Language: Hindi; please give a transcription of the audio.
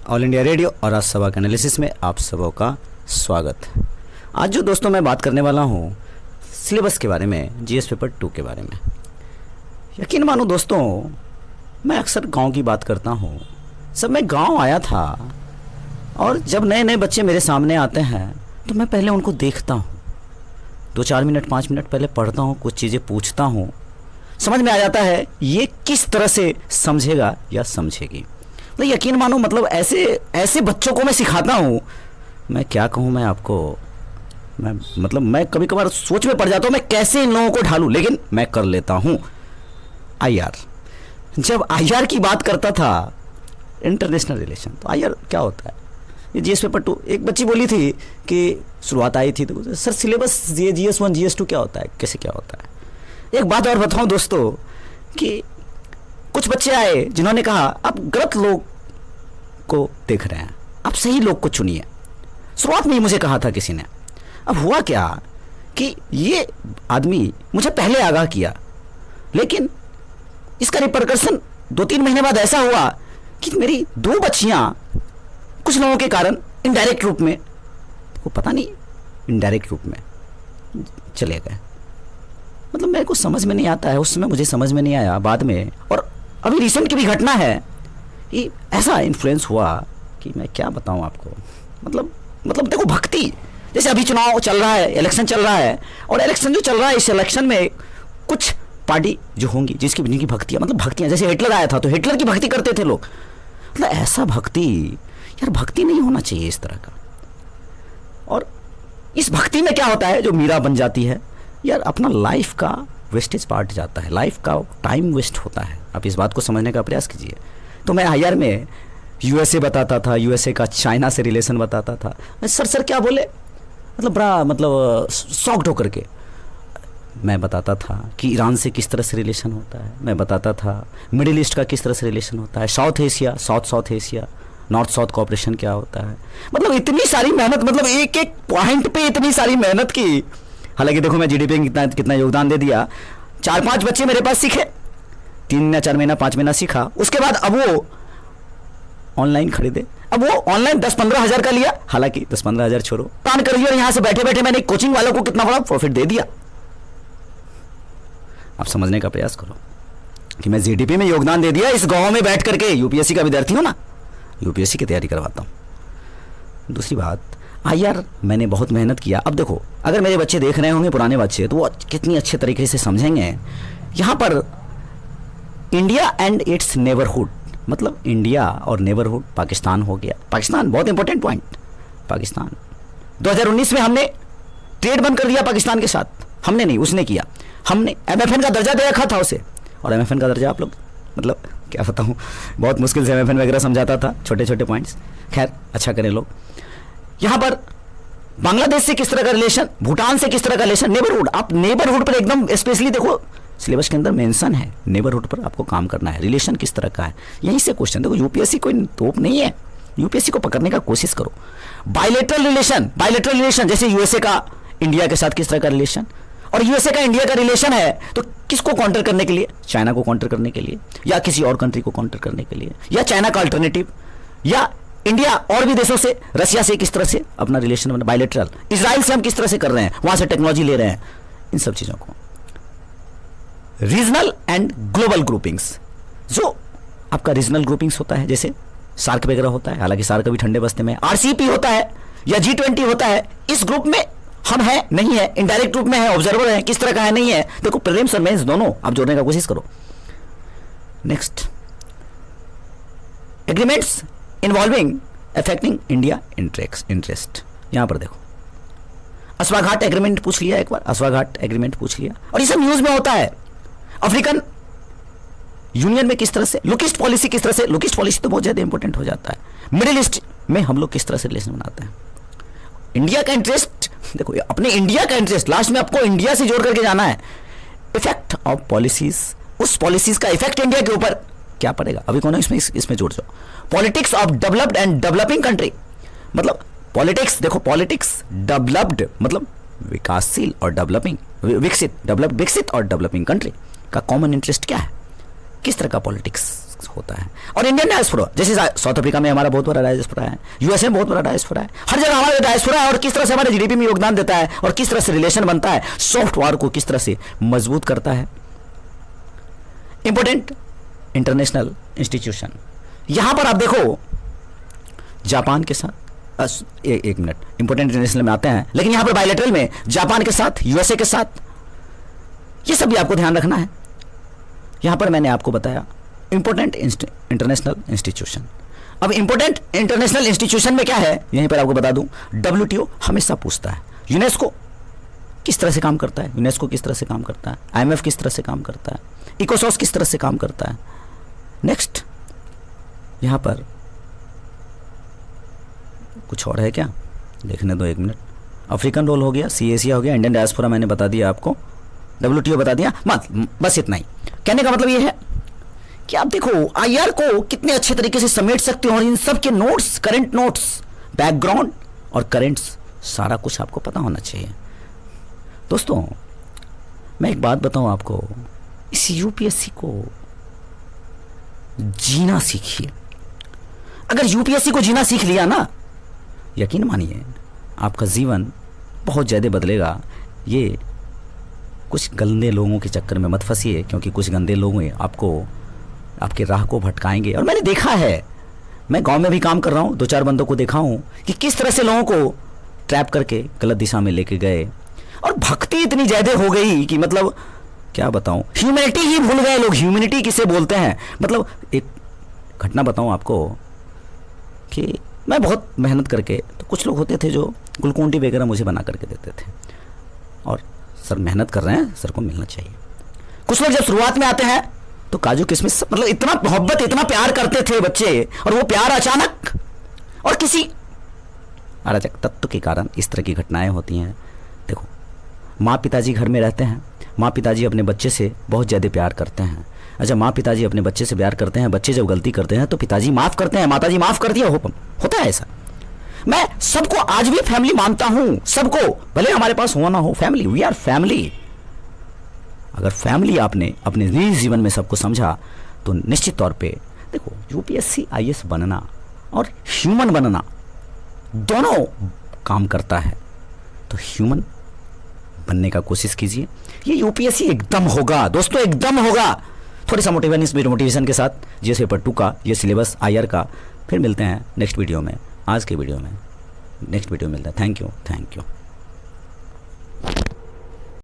ऑल इंडिया रेडियो और आज सभा के एनालिसिस में आप सबों का स्वागत। आज जो दोस्तों मैं बात करने वाला हूँ सिलेबस के बारे में, जीएस पेपर 2 के बारे में। यकीन मानो दोस्तों, मैं अक्सर गांव की बात करता हूँ। जब मैं गांव आया था और जब नए नए बच्चे मेरे सामने आते हैं तो मैं पहले उनको देखता हूँ, 2-4 मिनट 5 मिनट पहले पढ़ता हूँ, कुछ चीज़ें पूछता हूँ, समझ में आ जाता है ये किस तरह से समझेगा या समझेगी। तो यकीन मानो मतलब ऐसे बच्चों को मैं सिखाता हूँ। मैं क्या कहूँ मैं आपको, मैं कभी कभार सोच में पड़ जाता हूँ मैं कैसे इन लोगों को ढालूं, लेकिन मैं कर लेता हूँ। आईआर, जब आईआर की बात करता था, इंटरनेशनल रिलेशन, तो आईआर क्या होता है? ये जीएस पेपर 2, एक बच्ची बोली थी कि शुरुआत आई थी तो सर सिलेबस ये जीएस 1 जीएस 2 क्या होता है, कैसे क्या होता है। एक बात और बताऊँ दोस्तों कि कुछ बच्चे आए जिन्होंने कहा आप गलत लोग को देख रहे हैं, आप सही लोग को चुनिए। शुरुआत में ही मुझे कहा था किसी ने। अब हुआ क्या कि ये आदमी मुझे पहले आगाह किया, लेकिन इसका रिपरकशन 2-3 महीने बाद ऐसा हुआ कि मेरी 2 बच्चियां कुछ लोगों के कारण इनडायरेक्ट रूप में, वो पता नहीं इनडायरेक्ट रूप में चले गए। मतलब मेरे को समझ में नहीं आता है, उस समय मुझे समझ में नहीं आया, बाद में। और अभी रिसेंट की भी घटना है कि ऐसा इन्फ्लुएंस हुआ कि मैं क्या बताऊं आपको। मतलब देखो, भक्ति, जैसे अभी चुनाव चल रहा है, इलेक्शन चल रहा है, और इलेक्शन जो चल रहा है, इस इलेक्शन में कुछ पार्टी जो होंगी जिनकी भक्तियां, जैसे हिटलर आया था तो हिटलर की भक्ति करते थे लोग। मतलब ऐसा भक्ति, यार भक्ति नहीं होना चाहिए इस तरह का। और इस भक्ति में क्या होता है, जो मीरा बन जाती है, यार अपना लाइफ का वेस्टेज पार्ट जाता है, लाइफ का टाइम वेस्ट होता है। आप इस बात को समझने का प्रयास कीजिए। तो मैं आईआर में यूएसए बताता था, यूएसए का चाइना से रिलेशन बताता था। सर क्या बोले, मतलब शॉक्ड होकर के मैं बताता था कि ईरान से किस तरह से रिलेशन होता है, मैं बताता था मिडिल ईस्ट का किस तरह से रिलेशन होता है, south Asia, south Asia, north south cooperation क्या होता है। मतलब इतनी सारी मेहनत, मतलब एक एक पॉइंट पे इतनी सारी मेहनत की। हालांकि देखो मैं जीडीपी में कितना योगदान दे दिया। 4-5 बच्चे मेरे पास सीखे, 3 या 4 महीना 5 महीना सीखा, उसके बाद अब वो ऑनलाइन खरीदे। अब वो ऑनलाइन 10-15 हज़ार का लिया, हालांकि 10-15 हज़ार छोड़ो, प्लान कर दिया, और यहां से बैठे बैठे मैंने कोचिंग वालों को कितना बड़ा प्रॉफिट दे दिया। आप समझने का प्रयास करो कि मैं जीडीपी में योगदान दे दिया इस गांव में बैठ करके। यूपीएससी का विद्यार्थी हूं ना, यूपीएससी की तैयारी करवाता हूं। दूसरी बात, आईआर मैंने बहुत मेहनत किया। अब देखो, अगर मेरे बच्चे देख रहे होंगे, पुराने बच्चे, तो वो कितनी अच्छे तरीके से समझेंगे। यहां पर इंडिया एंड इट्स नेबरहुड, मतलब इंडिया और नेबरहुड पाकिस्तान हो गया। पाकिस्तान बहुत इंपॉर्टेंट पॉइंट। पाकिस्तान 2019 में हमने ट्रेड बंद कर दिया पाकिस्तान के साथ। हमने नहीं, उसने किया। हमने एमएफएन का दर्जा दे रखा था उसे, और एमएफएन का दर्जा आप लोग, मतलब क्या बताऊं, बहुत मुश्किल से एमएफएन वगैरह समझाता था, छोटे छोटे पॉइंट्स। खैर, अच्छा करें लोग। यहां पर बांग्लादेश से किस तरह का रिलेशन, भूटान से किस तरह का रिलेशन, नेबरहुड। आप नेबरहुड पर एकदम स्पेशली देखो, सिलेबस के अंदर मेंशन है, नेबरहुड पर आपको काम करना है, रिलेशन किस तरह का है, यहीं से क्वेश्चन। देखो यूपीएससी कोई तोप नहीं है, यूपीएससी को पकड़ने का कोशिश करो। बायलेटरल रिलेशन, जैसे यूएसए का इंडिया के साथ किस तरह का रिलेशन, और यूएसए का इंडिया का रिलेशन है तो किसको काउंटर करने के लिए, चाइना को काउंटर करने के लिए, या किसी और कंट्री को काउंटर करने के लिए, या चाइना का अल्टरनेटिव, या इंडिया और भी देशों से, रशिया से किस तरह से अपना रिलेशन बना, बायलेटरल, इजराइल से हम किस तरह से कर रहे हैं, वहां से टेक्नोलॉजी ले रहे हैं, इन सब चीजों को। रीजनल एंड ग्लोबल ग्रुपिंग्स, जो आपका रीजनल ग्रुपिंग्स होता है, जैसे सार्क वगैरह होता है, हालांकि सार्क अभी ठंडे बस्ते में, आरसीपी होता है या G20 होता है, इस ग्रुप में हम है नहीं है, इनडायरेक्ट रूप में है, ऑब्जर्वर है, किस तरह का है नहीं है। देखो प्रीलिम्स और मेंस दोनों आप जोड़ने का कोशिश करो। Next, agreements involving affecting India interest. यहां पर देखो, अस्वाघाट एग्रीमेंट पूछ लिया एक बार, अस्वाघाट एग्रीमेंट पूछ लिया, और ये सब न्यूज में होता है। अफ्रीकन यूनियन में किस तरह से, लुकिस्ट पॉलिसी किस तरह से, लुकिस्ट पॉलिसी तो बहुत ज्यादा इंपॉर्टेंट हो जाता है। मिडिल ईस्ट में हम लोग किस तरह से रिलेशन बनाते हैं। इंडिया का इंटरेस्ट, देखो अपने इंडिया का इंटरेस्ट, लास्ट में आपको इंडिया से जोड़ करके जाना है। इफेक्ट ऑफ पॉलिसीज, उस पॉलिसीज का इफेक्ट इंडिया के ऊपर क्या पड़ेगा, अभी कौन इसमें जोड़ जाओ। Politics of developed and developing country, मतलब पॉलिटिक्स, देखो पॉलिटिक्स डेवलप्ड मतलब विकासशील और डेवलपिंग, विकसित और डेवलपिंग कंट्री का कॉमन इंटरेस्ट क्या है, किस तरह का पॉलिटिक्स होता है। और इंडियन डायस्पोरा, जैसे साउथ अफ्रीका में हमारा बहुत बड़ा डायस्पोरा है, यूएसए में बहुत बड़ा डायस्पोरा है, हर जगह हमारा डायस्पोरा है। और किस तरह से हमारे जीडीपी में योगदान देता है और किस तरह से रिलेशन बनता है, सॉफ्ट पावर को किस तरह से मजबूत करता है। इंपॉर्टेंट इंटरनेशनल इंस्टीट्यूशन, यहां पर आप देखो जापान के साथ एक मिनट, इंपॉर्टेंट इंटरनेशनल में आते हैं, लेकिन यहां पर बायलैटरल में जापान के साथ, यूएसए के साथ, ये सब भी आपको ध्यान रखना है। यहां पर मैंने आपको बताया इंपॉर्टेंट इंटरनेशनल इंस्टीट्यूशन। अब इंपॉर्टेंट इंटरनेशनल इंस्टीट्यूशन में क्या है, यहीं पर आपको बता दूं, डब्ल्यूटीओ हमेशा पूछता है। यूनेस्को किस तरह से काम करता है, यूनेस्को किस तरह से काम करता है, आईएमएफ किस तरह से काम करता है, इकोसॉस किस तरह से काम करता है। नेक्स्ट यहां पर कुछ और है क्या, देखने दो एक मिनट। अफ्रीकन रोल हो गया, सी एशिया हो गया, इंडियन डायस्पोरा मैंने बता दिया आपको, डब्ल्यूटीओ बता दिया, बस इतना ही। कहने का मतलब ये है कि आप देखो आईआर को कितने अच्छे तरीके से समेट सकते हो और इन सब के नोट्स, करंट नोट्स, बैकग्राउंड और करंट्स, सारा कुछ आपको पता होना चाहिए। दोस्तों मैं एक बात बताऊं आपको, इस यूपीएससी को जीना सीखिए। अगर यूपीएससी को जीना सीख लिया ना, यकीन मानिए आपका जीवन बहुत ज़्यादा बदलेगा। ये कुछ गंदे लोगों के चक्कर में मत फंसिए, क्योंकि कुछ गंदे लोग आपको आपके राह को भटकाएंगे। और मैंने देखा है, मैं गांव में भी काम कर रहा हूँ, 2-4 बंदों को देखा हूँ कि किस तरह से लोगों को ट्रैप करके गलत दिशा में लेके गए। और भक्ति इतनी ज़्यादा हो गई कि मतलब क्या बताऊँ, ह्यूमैनिटी ही भूल गए लोग। ह्यूमैनिटी किसे बोलते हैं, मतलब एक घटना बताऊँ आपको कि मैं बहुत मेहनत करके, तो कुछ लोग होते थे जो ग्लूकोन-डी वगैरह मुझे बना करके देते थे, और सर मेहनत कर रहे हैं, सर को मिलना चाहिए। कुछ लोग जब शुरुआत में आते हैं तो काजू किशमिश, मतलब इतना मोहब्बत, इतना प्यार करते थे बच्चे, और वो प्यार अचानक और किसी अराजक तत्व के कारण इस तरह की घटनाएं होती हैं। देखो माँ पिताजी घर में रहते हैं, माँ पिताजी अपने बच्चे से बहुत ज़्यादा प्यार करते हैं। अच्छा, माँ पिताजी अपने बच्चे से प्यार करते हैं, बच्चे जब गलती करते हैं तो पिताजी माफ़ करते हैं, माताजी माफ़ कर दिया, होता है ऐसा। मैं सबको आज भी फैमिली मानता हूं, सबको, भले हमारे पास हो ना हो, फैमिली, वी आर फैमिली। अगर फैमिली आपने अपने निजी जीवन में सबको समझा तो निश्चित तौर पे देखो यूपीएससी आईएएस बनना और ह्यूमन बनना दोनों काम करता है। तो ह्यूमन बनने का कोशिश कीजिए, ये यूपीएससी एकदम होगा दोस्तों, एकदम होगा। थोड़ी सा मोटिवेशन के साथ जीएस पेपर 2 का ये सिलेबस आईआर का। फिर मिलते हैं नेक्स्ट वीडियो में, आज के वीडियो में नेक्स्ट वीडियो मिलता है। Thank you.